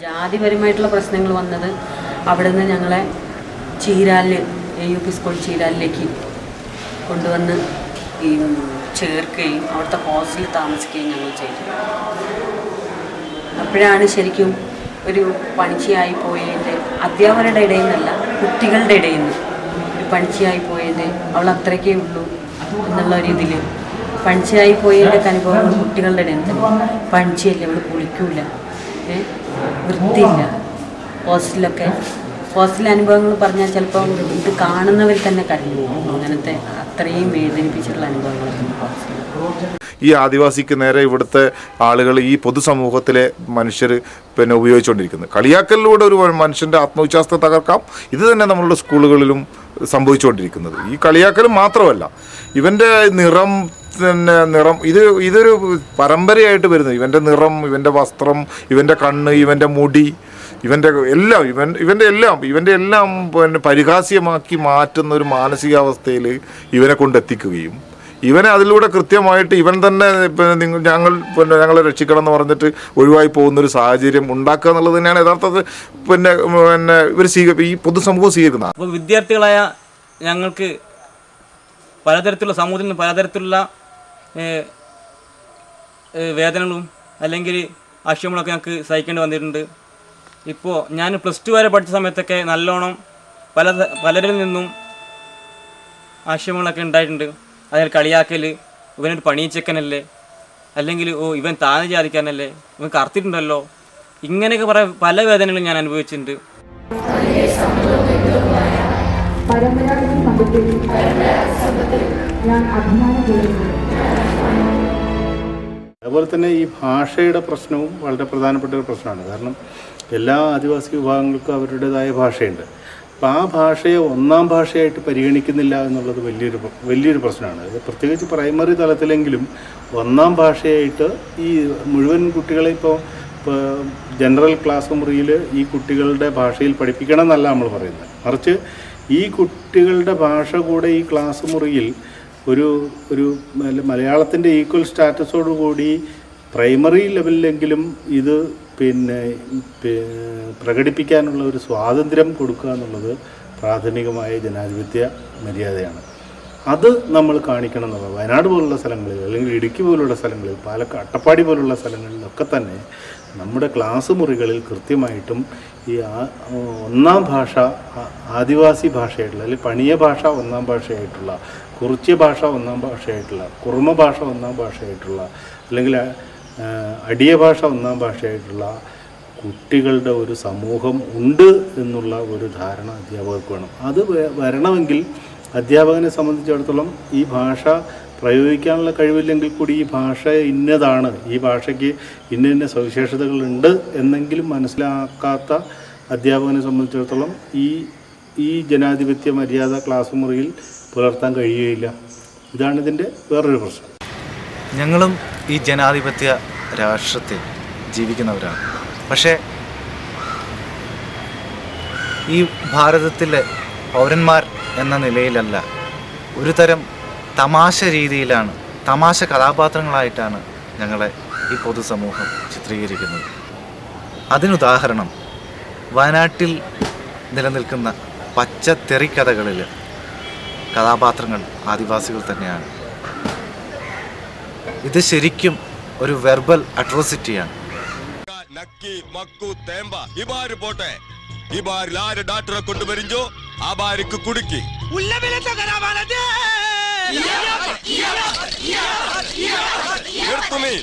ജാതിപരമായിട്ടുള്ള പ്രശ്നങ്ങൾ വന്നത് അവിടെ നിന്ന് ഞങ്ങളെ ചീരാലിൽ AUP സ്കൂൾ ചീരാലിലേക്ക് കൊണ്ടുവന്ന് ഈ ചേർക്കുകയും അവിടുത്തെ ഹോസ്റ്റലിൽ താമസിക്കുകയും ഞങ്ങൾ ചെയ്തു. അപ്പോഴാണ് ശരിക്കും ഒരു പണിച്ചയായി പോയതിൻ്റെ അധ്യാപകരുടെ ഇടയിൽ നിന്നല്ല, കുട്ടികളുടെ ഇടയിൽ നിന്ന് ഒരു പണിച്ചയായി പോയതിൻ്റെ അവൾ അത്രയ്ക്കേ ഉള്ളൂ എന്നുള്ള രീതിയിൽ പണിച്ചയായി പോയതിൻ്റെ അനുഭവങ്ങൾ കുട്ടികളുടെ ഇടയിൽ നിന്ന്. പണിച്ചയല്ലേ, അവൾ കുളിക്കൂല, വൃത്തിയില്ല. ഹോസ്റ്റൽ അനുഭവങ്ങൾ പറഞ്ഞാൽ ചിലപ്പോൾ ഇത് കാണുന്നവർ തന്നെ കരഞ്ഞു. അങ്ങനത്തെ അത്രയും വേദനിപ്പിച്ചിട്ടുള്ള അനുഭവങ്ങളൊക്കെ ഹോസ്റ്റലിൽ. ഈ ആദിവാസിക്ക് നേരെ ഇവിടുത്തെ ആളുകൾ, ഈ പൊതുസമൂഹത്തിലെ മനുഷ്യർ ഉപയോഗിച്ചുകൊണ്ടിരിക്കുന്നത് കളിയാക്കലിലൂടെ ഒരു മനുഷ്യൻ്റെ ആത്മവിശ്വാസത്തെ തകർക്കാം. ഇത് തന്നെ നമ്മളുടെ സ്കൂളുകളിലും സംഭവിച്ചുകൊണ്ടിരിക്കുന്നത്. ഈ കളിയാക്കൽ മാത്രമല്ല, ഇവൻ്റെ നിറം ഇതൊരു പരമ്പരയായിട്ട് വരുന്നത്. ഇവൻ്റെ നിറം, ഇവൻ്റെ വസ്ത്രം, ഇവൻ്റെ കണ്ണ്, ഇവൻ്റെ മുടി, ഇവൻ്റെ എല്ലാം പരിഹാസ്യമാക്കി മാറ്റുന്ന ഒരു മാനസികാവസ്ഥയിൽ ഇവനെ കൊണ്ടെത്തിക്കുകയും ഇവനെ അതിലൂടെ കൃത്യമായിട്ട് ഇവൻ തന്നെ ഞങ്ങളെ രക്ഷിക്കണം എന്ന് പറഞ്ഞിട്ട് ഒഴിവായി പോകുന്നൊരു സാഹചര്യം ഉണ്ടാക്കുക എന്നുള്ളത് തന്നെയാണ് യഥാർത്ഥത്തിൽ ഇവർ ഈ പൊതുസമൂഹം സ്വീകരിക്കുന്നത്. അപ്പോൾ വിദ്യാർത്ഥികളായ ഞങ്ങൾക്ക് പലതരത്തിലുള്ള സമൂഹത്തിൽ നിന്ന് പലതരത്തിലുള്ള വേദനകളും അല്ലെങ്കിൽ ആശയങ്ങളൊക്കെ ഞങ്ങൾക്ക് സഹിക്കേണ്ടി വന്നിട്ടുണ്ട്. ഇപ്പോൾ ഞാൻ +2 വരെ പഠിച്ച സമയത്തൊക്കെ നല്ലോണം പലരിൽ നിന്നും ആശയങ്ങളൊക്കെ ഉണ്ടായിട്ടുണ്ട്. അതിൽ കളിയാക്കൽ, ഇവനൊരു പണിയിച്ചക്കനല്ലേ, അല്ലെങ്കിൽ ഇവൻ താഴ്ന്ന ജാതിക്കാരനല്ലേ, ഇവൻ കറുത്തിട്ടുണ്ടല്ലോ, ഇങ്ങനെയൊക്കെ പല വേദനകളും ഞാൻ അനുഭവിച്ചിട്ടുണ്ട്. അതുപോലെ തന്നെ ഈ ഭാഷയുടെ പ്രശ്നവും വളരെ പ്രധാനപ്പെട്ട ഒരു പ്രശ്നമാണ്. കാരണം എല്ലാ ആദിവാസി വിഭാഗങ്ങൾക്കും അവരുടേതായ ഭാഷയുണ്ട്. അപ്പോൾ ആ ഭാഷയെ ഒന്നാം ഭാഷയായിട്ട് പരിഗണിക്കുന്നില്ല എന്നുള്ളത് വലിയൊരു പ്രശ്നമാണ്. പ്രത്യേകിച്ച് പ്രൈമറി തലത്തിലെങ്കിലും ഒന്നാം ഭാഷയായിട്ട് ഈ മുഴുവൻ കുട്ടികളെ ഇപ്പോൾ ജനറൽ ക്ലാസ് മുറിയിൽ ഈ കുട്ടികളുടെ ഭാഷയിൽ പഠിപ്പിക്കണം എന്നല്ല നമ്മൾ പറയുന്നത്. മറിച്ച് ഈ കുട്ടികളുടെ ഭാഷ കൂടെ ഈ ക്ലാസ് മുറിയിൽ ഒരു മലയാളത്തിൻ്റെ ഈക്വൽ സ്റ്റാറ്റസോടുകൂടി പ്രൈമറി ലെവലിലെങ്കിലും ഇത് പ്രകടിപ്പിക്കാനുള്ള ഒരു സ്വാതന്ത്ര്യം കൊടുക്കുക എന്നുള്ളത് പ്രാഥമികമായ ജനാധിപത്യ മര്യാദയാണ്. അത് നമ്മൾ കാണിക്കണം എന്നുള്ളത്. വയനാട് പോലുള്ള സ്ഥലങ്ങളിൽ, അല്ലെങ്കിൽ ഇടുക്കി പോലുള്ള സ്ഥലങ്ങളിൽ, അട്ടപ്പാടി പോലുള്ള സ്ഥലങ്ങളിലൊക്കെ തന്നെ നമ്മുടെ ക്ലാസ് മുറികളിൽ കൃത്യമായിട്ടും ഈ ഒന്നാം ഭാഷ ആദിവാസി ഭാഷയായിട്ടുള്ള, അല്ലെങ്കിൽ പണിയ ഭാഷ ഒന്നാം ഭാഷയായിട്ടുള്ള, കുറിച്യ ഭാഷ ഒന്നാം ഭാഷയായിട്ടുള്ള, കുറുമ ഭാഷ ഒന്നാം ഭാഷയായിട്ടുള്ള, അല്ലെങ്കിൽ അടിയ ഭാഷ ഒന്നാം ഭാഷയായിട്ടുള്ള കുട്ടികളുടെ ഒരു സമൂഹം ഉണ്ട് എന്നുള്ള ഒരു ധാരണ അധ്യാപകർക്ക് വേണം. അത് വരണമെങ്കിൽ അധ്യാപകനെ സംബന്ധിച്ചിടത്തോളം ഈ ഭാഷ പ്രയോഗിക്കാനുള്ള കഴിവില്ലെങ്കിൽ കൂടി ഈ ഭാഷ ഇന്നതാണ്, ഈ ഭാഷയ്ക്ക് ഇന്ന സവിശേഷതകളുണ്ട് എന്നെങ്കിലും മനസ്സിലാക്കാത്ത അധ്യാപകനെ സംബന്ധിച്ചിടത്തോളം ഈ ജനാധിപത്യ മര്യാദ ക്ലാസ് മുറിയിൽ പുലർത്താൻ കഴിയുകയില്ല. ഇതാണ് ഇതിൻ്റെ വേറൊരു പ്രശ്നം. ഞങ്ങളും ഈ ജനാധിപത്യ രാഷ്ട്രത്തിൽ ജീവിക്കുന്നവരാണ്. പക്ഷേ ഈ ഭാരതത്തിലെ പൗരന്മാർ എന്ന നിലയിലല്ല, ഒരു തരം തമാശ രീതിയിലാണ്, തമാശ കഥാപാത്രങ്ങളായിട്ടാണ് ഞങ്ങളെ ഈ പൊതുസമൂഹം ചിത്രീകരിക്കുന്നത്. അതിനുദാഹരണം വയനാട്ടിൽ നിലനിൽക്കുന്ന പച്ചത്തെറിക്കഥകളിൽ കഥാപാത്രങ്ങൾ ആദിവാസികൾ തന്നെയാണ്. ഇത് ശരിക്കും ഒരു വെർബൽ അട്രോസിറ്റിയാണ്. ഡാക്ടറെ കൊണ്ടുവരിഞ്ഞോ ആ ബാരിക്ക് കുടുക്കി നിർത്തുമേ.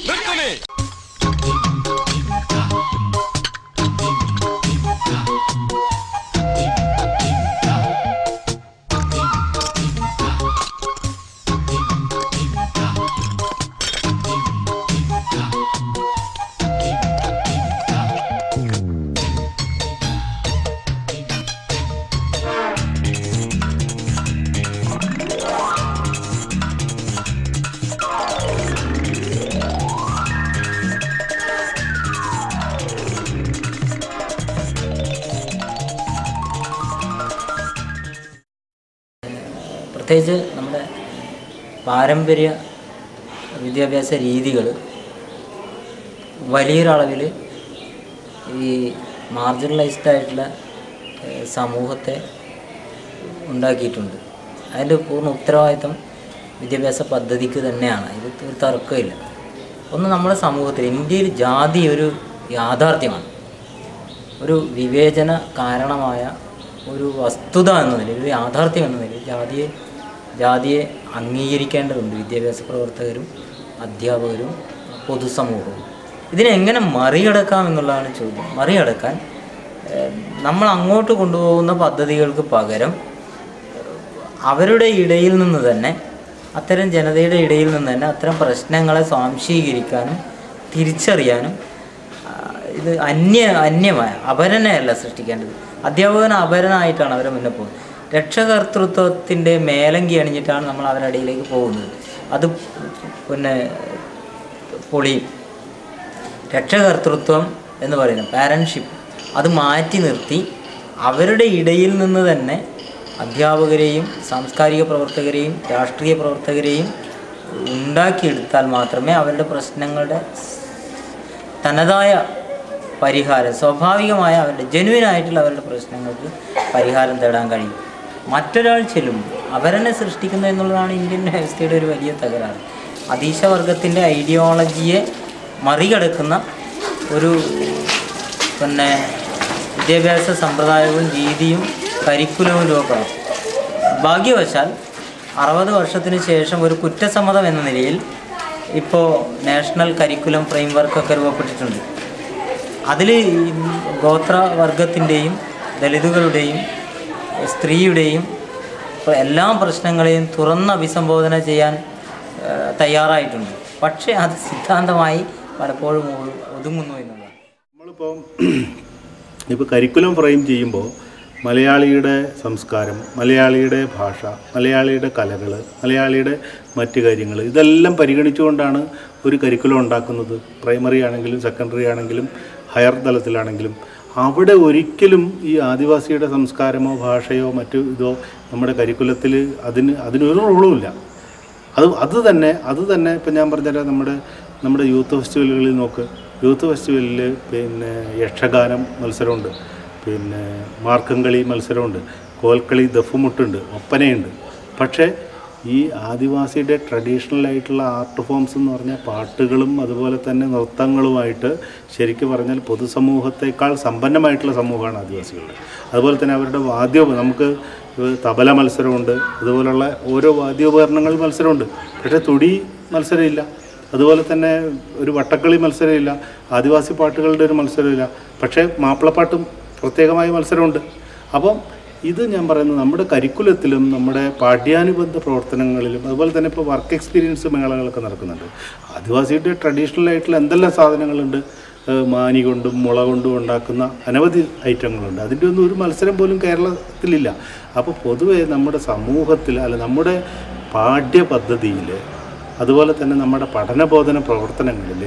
പ്രത്യേകിച്ച് നമ്മുടെ പാരമ്പര്യ വിദ്യാഭ്യാസ രീതികൾ വലിയൊരളവിൽ ഈ മാർജിനലൈസ്ഡ് ആയിട്ടുള്ള സമൂഹത്തെ ഉണ്ടാക്കിയിട്ടുണ്ട്. അതിൻ്റെ പൂർണ്ണ ഉത്തരവാദിത്വം വിദ്യാഭ്യാസ പദ്ധതിക്ക് തന്നെയാണ്. ഇത് ഒരു തർക്കമില്ല. ഒന്ന്, നമ്മുടെ സമൂഹത്തിൽ ഇന്ത്യയിൽ ജാതി ഒരു യാഥാർത്ഥ്യമാണ്. ഒരു വിവേചന കാരണമായ ഒരു വസ്തുത എന്ന നിലയിൽ, ഒരു യാഥാർത്ഥ്യം എന്ന നിലയിൽ ജാതിയെ അംഗീകരിക്കേണ്ടതുണ്ട് വിദ്യാഭ്യാസ പ്രവർത്തകരും അധ്യാപകരും പൊതുസമൂഹവും. ഇതിനെങ്ങനെ മറികടക്കാം എന്നുള്ളതാണ് ചോദ്യം. മറികടക്കാൻ നമ്മൾ അങ്ങോട്ട് കൊണ്ടുപോകുന്ന പദ്ധതികൾക്ക് പകരം അവരുടെ ഇടയിൽ നിന്ന് തന്നെ, അത്തരം ജനതയുടെ ഇടയിൽ നിന്ന് തന്നെ അത്തരം പ്രശ്നങ്ങളെ സ്വാംശീകരിക്കാനും തിരിച്ചറിയാനും, ഇത് അന്യമായ അപരനെയല്ല സൃഷ്ടിക്കേണ്ടത്. അധ്യാപകൻ അപരനായിട്ടാണ് അവരെ മുന്നേ പോകുന്നത്. രക്ഷകർത്തൃത്വത്തിൻ്റെ മേലങ്കി അണിഞ്ഞിട്ടാണ് നമ്മൾ അവരുടെ ഇടയിലേക്ക് പോകുന്നത്. അത് പിന്നെ പൊളിയും. രക്ഷകർത്തൃത്വം എന്ന് പറയുന്നത് പാരൻഷിപ്പ്, അത് മാറ്റി നിർത്തി അവരുടെ ഇടയിൽ നിന്ന് തന്നെ അധ്യാപകരെയും സാംസ്കാരിക പ്രവർത്തകരെയും രാഷ്ട്രീയ പ്രവർത്തകരെയും ഉണ്ടാക്കിയെടുത്താൽ മാത്രമേ അവരുടെ പ്രശ്നങ്ങളുടെ തനതായ പരിഹാരം, സ്വാഭാവികമായ അവരുടെ ജെനുവിനായിട്ടുള്ള അവരുടെ പ്രശ്നങ്ങൾക്ക് പരിഹാരം തേടാൻ കഴിയും. മറ്റൊരാൾ ചെല്ലുമ്പോൾ അവരെന്നെ സൃഷ്ടിക്കുന്നത് എന്നുള്ളതാണ് ഇന്ത്യൻ വ്യവസ്ഥയുടെ ഒരു വലിയ തകരാറ്. അധീശവർഗത്തിൻ്റെ ഐഡിയോളജിയെ മറികടക്കുന്ന ഒരു പിന്നെ വിദ്യാഭ്യാസ സമ്പ്രദായവും രീതിയും കരിക്കുലവും രൂപപ്പെടും. ഭാഗ്യവശാൽ 60 വർഷത്തിന് ശേഷം ഒരു കുറ്റസമ്മതം എന്ന നിലയിൽ ഇപ്പോൾ നാഷണൽ കരിക്കുലം ഫ്രെയിംവർക്കൊക്കെ രൂപപ്പെട്ടിട്ടുണ്ട്. അതിൽ ഗോത്രവർഗത്തിൻ്റെയും ദലിതുകളുടെയും സ്ത്രീയുടെയും എല്ലാ പ്രശ്നങ്ങളെയും തുറന്ന് അഭിസംബോധന ചെയ്യാൻ തയ്യാറായിട്ടുണ്ട്. പക്ഷേ അത് സിദ്ധാന്തമായി പലപ്പോഴും ഒതുങ്ങുന്നു എന്നുള്ളതാണ്. ഇപ്പോൾ കരിക്കുലം ഫ്രെയിം ചെയ്യുമ്പോൾ മലയാളിയുടെ സംസ്കാരം, മലയാളിയുടെ ഭാഷ, മലയാളിയുടെ കലകൾ, മലയാളിയുടെ മറ്റ് കാര്യങ്ങൾ, ഇതെല്ലാം പരിഗണിച്ചുകൊണ്ടാണ് ഒരു കരിക്കുലം ഉണ്ടാക്കുന്നത്. പ്രൈമറി ആണെങ്കിലും സെക്കൻഡറി ആണെങ്കിലും ഹയർ തലത്തിലാണെങ്കിലും അവിടെ ഒരിക്കലും ഈ ആദിവാസിയുടെ സംസ്കാരമോ ഭാഷയോ മറ്റു ഇതോ നമ്മുടെ കരിക്കുലത്തിൽ അതിനൊരു റോളുമില്ല. അത് തന്നെ ഇപ്പം ഞാൻ പറഞ്ഞുതരാം. നമ്മുടെ യൂത്ത് ഫെസ്റ്റിവലുകളിൽ നോക്ക്. യൂത്ത് ഫെസ്റ്റിവലിൽ പിന്നെ യക്ഷഗാനം മത്സരമുണ്ട്, പിന്നെ മാർക്കംകളി മത്സരമുണ്ട്, കോൽക്കളി, ദഫുമുട്ടുണ്ട്, ഒപ്പനയുണ്ട്. പക്ഷേ ഈ ആദിവാസിയുടെ ട്രഡീഷണൽ ആയിട്ടുള്ള ആർട്ട് ഫോംസ് എന്ന് പറഞ്ഞാൽ പാട്ടുകളും അതുപോലെ തന്നെ നൃത്തങ്ങളുമായിട്ട് ശരിക്കും പറഞ്ഞാൽ പൊതുസമൂഹത്തേക്കാൾ സമ്പന്നമായിട്ടുള്ള സമൂഹമാണ് ആദിവാസികളുടെ. അതുപോലെ തന്നെ അവരുടെ നമുക്ക് തബല മത്സരമുണ്ട്, അതുപോലുള്ള ഓരോ വാദ്യോപകരണങ്ങൾ മത്സരമുണ്ട്. പക്ഷേ തുടി മത്സരമില്ല. അതുപോലെ തന്നെ ഒരു വട്ടക്കളി മത്സരമില്ല, ആദിവാസി പാട്ടുകളുടെ ഒരു മത്സരമില്ല. പക്ഷേ മാപ്പിളപ്പാട്ടും പ്രത്യേകമായ മത്സരമുണ്ട്. അപ്പം ഇത് ഞാൻ പറയുന്നത് നമ്മുടെ കരിക്കുലത്തിലും നമ്മുടെ പാഠ്യാനുബന്ധ പ്രവർത്തനങ്ങളിലും അതുപോലെ തന്നെ ഇപ്പോൾ വർക്ക് എക്സ്പീരിയൻസ് മേളകളൊക്കെ നടക്കുന്നുണ്ട്. ആദിവാസിയുടെ ട്രഡീഷണൽ ആയിട്ടുള്ള എന്തെല്ലാം സാധനങ്ങളുണ്ട്, മാനി കൊണ്ടും മുള കൊണ്ടും ഉണ്ടാക്കുന്ന അനവധി ഐറ്റങ്ങളുണ്ട്. അതിൻ്റെ ഒന്നും ഒരു മത്സരം പോലും കേരളത്തിലില്ല. അപ്പോൾ പൊതുവേ നമ്മുടെ സമൂഹത്തിൽ നമ്മുടെ പാഠ്യപദ്ധതിയിൽ അതുപോലെ തന്നെ നമ്മുടെ പഠനബോധന പ്രവർത്തനങ്ങളിൽ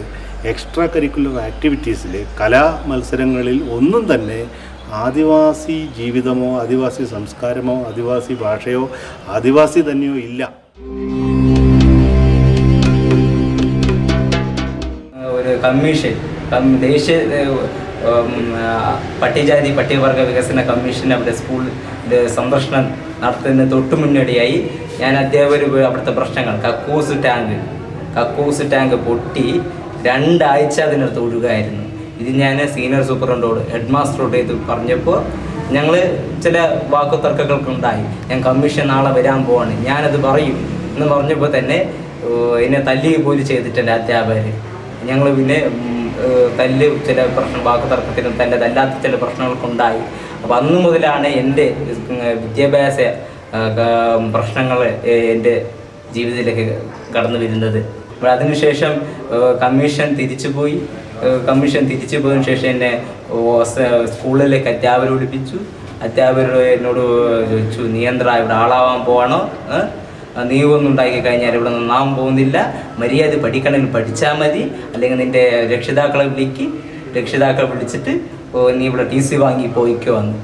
എക്സ്ട്രാ കരിക്കുലർ ആക്ടിവിറ്റീസിൽ കലാ മത്സരങ്ങളിൽ ഒന്നും തന്നെ ആദിവാസി ജീവിതമോ ആദിവാസി സംസ്കാരമോ ആദിവാസി ഭാഷയോ ആദിവാസി തന്നെയോ ഇല്ല. ഒരു കമ്മീഷൻ, ദേശീയ പട്ടികജാതി പട്ടികവർഗ വികസന കമ്മീഷൻ അവിടെ സ്കൂളിൻ്റെ സന്ദർശനം നടത്തുന്നതിന് തൊട്ടു മുന്നോടിയായി ഞാൻ അധ്യാപകർ അവിടുത്തെ പ്രശ്നങ്ങൾ, കക്കൂസ് ടാങ്ക് പൊട്ടി 2 ആഴ്ച അതിനകത്ത് ഒഴുകായിരുന്നു. ഇത് ഞാൻ സീനിയർ സൂപ്രണ്ടോട് ഹെഡ് മാസ്റ്ററോട് ഇത് പറഞ്ഞപ്പോൾ ഞങ്ങൾ ചില വാക്കുതർക്കങ്ങൾക്കുണ്ടായി. ഞാൻ കമ്മീഷൻ നാളെ വരാൻ പോവാണ്, ഞാനത് പറയും എന്ന് പറഞ്ഞപ്പോൾ തന്നെ എന്നെ തല്ലുക പോലും ചെയ്തിട്ടുണ്ട് അധ്യാപകർ. ഞങ്ങൾ പിന്നെ ചില വാക്കുതർക്കത്തിനും തല്ലാത്ത ചില പ്രശ്നങ്ങൾക്കുണ്ടായി. അപ്പോൾ അന്നു മുതലാണ് എൻ്റെ വിദ്യാഭ്യാസ പ്രശ്നങ്ങൾ എൻ്റെ ജീവിതത്തിലേക്ക് കടന്നു വരുന്നത്. അതിനുശേഷം കമ്മീഷൻ തിരിച്ചു പോയതിനു ശേഷം എന്നെ സ്കൂളിലേക്ക് അധ്യാപകരെ വിളിപ്പിച്ചു. അധ്യാപകർ എന്നോട് ചോദിച്ചു, നീ എന്താ ഇവിടെ ആളാവാൻ പോവാണോ, നീ ഒന്നും ഉണ്ടാക്കി കഴിഞ്ഞാൽ ഇവിടെ നന്നാവാൻ പോകുന്നില്ല, മര്യാദ പഠിക്കണമെങ്കിൽ പഠിച്ചാൽ മതി, അല്ലെങ്കിൽ നിൻ്റെ രക്ഷിതാക്കളെ വിളിച്ചിട്ട് നീ ഇവിടെ TC വാങ്ങി പോയിക്കോ വന്നു.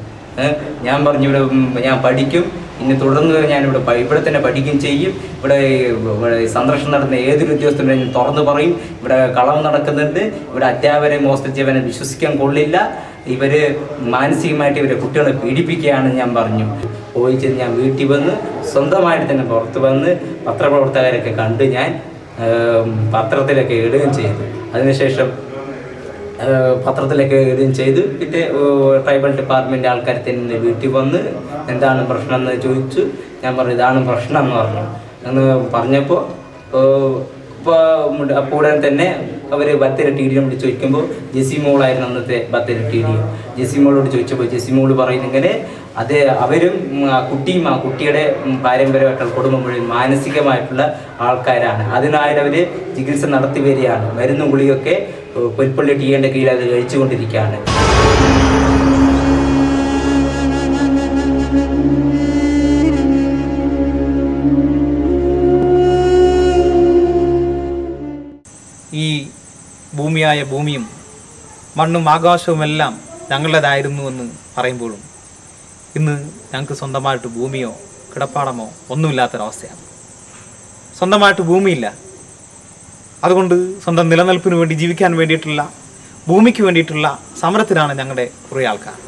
ഞാൻ പറഞ്ഞു ഇവിടെ ഞാൻ പഠിക്കും, ഇനി തുടർന്ന് ഞാനിവിടെ ഇവിടെ തന്നെ പഠിക്കുകയും ചെയ്യും. ഇവിടെ സന്ദർശനം നടത്തുന്ന ഏതൊരു ഉദ്യോഗസ്ഥനും തുറന്നു പറയും, ഇവിടെ കളവ് നടക്കുന്നുണ്ട്, ഇവിടെ അധ്യാപകരെ മോഷ്ടിച്ചവനെ വിശ്വസിക്കാൻ കൊള്ളില്ല, ഇവർ മാനസികമായിട്ട് ഇവരെ കുട്ടികളെ പീഡിപ്പിക്കുകയാണെന്ന് ഞാൻ പറഞ്ഞു. പോയി ചെന്ന് ഞാൻ വീട്ടിൽ വന്ന് സ്വന്തമായിട്ട് തന്നെ പുറത്ത് വന്ന് പത്രപ്രവർത്തകരൊക്കെ കണ്ട് ഞാൻ പത്രത്തിലൊക്കെ ഇടുകയും ചെയ്തു. അതിനുശേഷം പത്രത്തിലൊക്കെ ഇടുകയും ചെയ്തു. പിന്നെ ട്രൈബൽ ഡിപ്പാർട്ട്മെൻറ്റ് ആൾക്കാർ തന്നെ വീട്ടിൽ വന്ന് എന്താണ് പ്രശ്നം എന്ന് ചോദിച്ചു. ഞാൻ പറഞ്ഞു ഇതാണ് പ്രശ്നം എന്ന് പറഞ്ഞു. എന്ന് പറഞ്ഞപ്പോൾ അപ്പോൾ ഉടൻ തന്നെ അവർ ബത്തേരി ടി ഡിയോട് ചോദിക്കുമ്പോൾ ജെസി മോളായിരുന്നു അന്നത്തെ ബത്തേരി ടി ഡി. ജെസി മോളോട് ചോദിച്ചപ്പോൾ ജെസി മോള് പറയുന്നത് ഇങ്ങനെ അത് അവരും കുട്ടിയും ആ കുട്ടിയുടെ പാരമ്പര്യമായിട്ടുള്ള കുടുംബം മുഴുവൻ മാനസികമായിട്ടുള്ള ആൾക്കാരാണ്. അതിനായിട്ട് അവർ ചികിത്സ നടത്തി വരികയാണ്. മരുന്നും ഗുളിയൊക്കെ പുൽപ്പള്ളി ടി എൻ്റെ കീഴിൽ അത് കഴിച്ചുകൊണ്ടിരിക്കുകയാണ്. ഈ ഭൂമിയായ ഭൂമിയും മണ്ണും ആകാശവുമെല്ലാം ഞങ്ങളുടേതായിരുന്നുവെന്ന് പറയുമ്പോഴും ഇന്ന് ഞങ്ങൾക്ക് സ്വന്തമായിട്ട് ഭൂമിയോ കിടപ്പാടമോ ഒന്നുമില്ലാത്തൊരവസ്ഥയാണ്. സ്വന്തമായിട്ട് ഭൂമിയില്ല. അതുകൊണ്ട് സ്വന്തം നിലനിൽപ്പിന് വേണ്ടി ജീവിക്കാൻ വേണ്ടിയിട്ടുള്ള ഭൂമിക്ക് വേണ്ടിയിട്ടുള്ള സമരത്തിലാണ് ഞങ്ങളുടെ കുറേ ആൾക്കാർ.